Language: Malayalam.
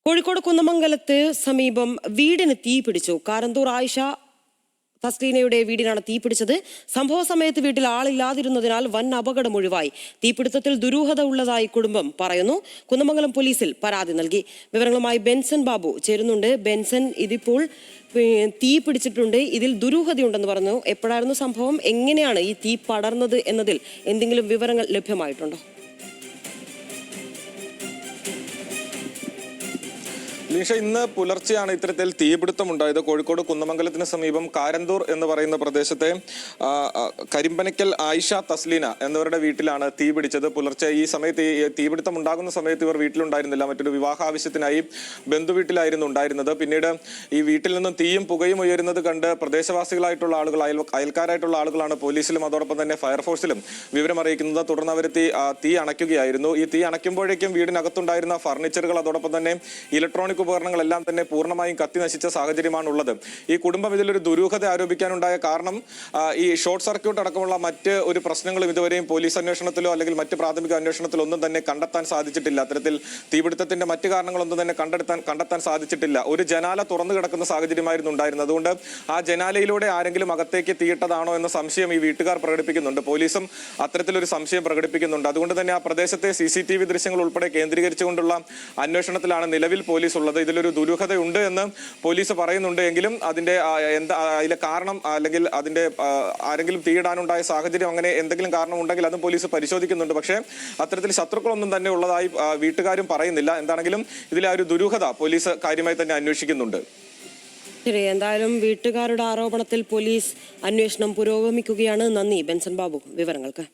കോഴിക്കോട് കുന്നമംഗലത്ത് സമീപം വീടിന് തീ പിടിച്ചു. കാരന്തൂർ ആയിഷ തസ്ലീനയുടെ വീടിനാണ് തീ പിടിച്ചത്. സംഭവ സമയത്ത് വീട്ടിൽ ആളില്ലാതിരുന്നതിനാൽ വൻ അപകടം ഒഴിവായി. തീപിടുത്തത്തിൽ ദുരൂഹത ഉള്ളതായി കുടുംബം പറയുന്നു. കുന്നമംഗലം പോലീസിൽ പരാതി നൽകി. വിവരങ്ങളുമായി ബെൻസൺ ബാബു ചേരുന്നുണ്ട്. ബെൻസൺ, ഇതിപ്പോൾ തീ പിടിച്ചിട്ടുണ്ട്, ഇതിൽ ദുരൂഹതയുണ്ടെന്ന് പറഞ്ഞു. എപ്പോഴായിരുന്നു സംഭവം? എങ്ങനെയാണ് ഈ തീ പടർന്നത് എന്നതിൽ എന്തെങ്കിലും വിവരങ്ങൾ ലഭ്യമായിട്ടുണ്ടോ? ലീഷ, ഇന്ന് പുലർച്ചെയാണ് ഇത്തരത്തിൽ തീപിടുത്തമുണ്ടായത്. കോഴിക്കോട് കുന്നമംഗലത്തിന് സമീപം കാരന്തൂർ എന്ന് പറയുന്ന പ്രദേശത്തെ കരിമ്പനക്കൽ ആയിഷ തസ്ലീന എന്നിവരുടെ വീട്ടിലാണ് തീ പിടിച്ചത്. പുലർച്ചെ ഈ സമയത്ത് തീപിടുത്തം ഉണ്ടാകുന്ന സമയത്ത് ഇവർ വീട്ടിലുണ്ടായിരുന്നില്ല. മറ്റൊരു വിവാഹ ആവശ്യത്തിനായി ബന്ധുവീട്ടിലായിരുന്നു ഉണ്ടായിരുന്നത്. പിന്നീട് ഈ വീട്ടിൽ നിന്നും തീയും പുകയും ഉയരുന്നത് കണ്ട് പ്രദേശവാസികളായിട്ടുള്ള ആളുകൾ, അയൽക്കാരായിട്ടുള്ള ആളുകളാണ് പോലീസിലും അതോടൊപ്പം തന്നെ ഫയർഫോഴ്സിലും വിവരം അറിയിക്കുന്നത്. തുടർന്ന് അവർ തീ അണയ്ക്കുകയായിരുന്നു. ഈ തീ അണയ്ക്കുമ്പോഴേക്കും വീടിനകത്തുണ്ടായിരുന്ന ഫർണിച്ചറുകൾ അതോടൊപ്പം തന്നെ ഇലക്ട്രോണിക് ഉപകരണങ്ങളെല്ലാം തന്നെ പൂർണ്ണമായും കത്തി നശിച്ച സാഹചര്യമാണുള്ളത്. ഈ കുടുംബം ഇതിലൊരു ദുരൂഹത ആരോപിക്കാനുണ്ടായ കാരണം ഈ ഷോർട്ട് സർക്യൂട്ട് അടക്കമുള്ള മറ്റ് ഒരു പ്രശ്നങ്ങളും ഇതുവരെയും പോലീസ് അന്വേഷണത്തിലോ അല്ലെങ്കിൽ മറ്റ് പ്രാഥമിക അന്വേഷണത്തിലോ ഒന്നും തന്നെ കണ്ടെത്താൻ സാധിച്ചിട്ടില്ല. അത്തരത്തിൽ തീപിടുത്തത്തിന്റെ മറ്റ് കാരണങ്ങളൊന്നും തന്നെ കണ്ടെത്താൻ സാധിച്ചിട്ടില്ല. ഒരു ജനാല തുറന്നു കിടക്കുന്ന സാഹചര്യമായിരുന്നു ഉണ്ടായിരുന്നത്. അതുകൊണ്ട് ആ ജനാലയിലൂടെ ആരെങ്കിലും അകത്തേക്ക് തീയിട്ടതാണോ എന്ന സംശയം ഈ വീട്ടുകാർ പ്രകടിപ്പിക്കുന്നുണ്ട്. പോലീസും അത്തരത്തിലൊരു സംശയം പ്രകടിപ്പിക്കുന്നുണ്ട്. അതുകൊണ്ട് തന്നെ ആ പ്രദേശത്തെ CCTV ദൃശ്യങ്ങൾ ഉൾപ്പെടെ കേന്ദ്രീകരിച്ചുകൊണ്ടുള്ള അന്വേഷണത്തിലാണ് നിലവിൽ പോലീസ് ഉള്ളത്. ഇതിലൊരു ദുരൂഹതയുണ്ട് എന്ന് പോലീസ് പറയുന്നുണ്ട്. എങ്കിലും അതിലെ കാരണം അല്ലെങ്കിൽ അതിന്റെ ആരെങ്കിലും തീയിടാനുണ്ടായ സാഹചര്യം അങ്ങനെ എന്തെങ്കിലും കാരണം ഉണ്ടെങ്കിൽ അതും പോലീസ് പരിശോധിക്കുന്നുണ്ട്. പക്ഷേ അത്തരത്തിൽ ശത്രുക്കളൊന്നും തന്നെ ഉള്ളതായി വീട്ടുകാരും പറയുന്നില്ല. എന്താണെങ്കിലും ഇതിലെ ഒരു ദുരൂഹത പോലീസ് കാര്യമായി തന്നെ അന്വേഷിക്കുന്നുണ്ട്. ശരി, എന്തായാലും വീട്ടുകാരുടെ ആരോപണത്തിൽ പോലീസ് അന്വേഷണം പുരോഗമിക്കുകയാണ്. നന്ദി ബെൻസൺ ബാബു വിവരങ്ങൾക്ക്.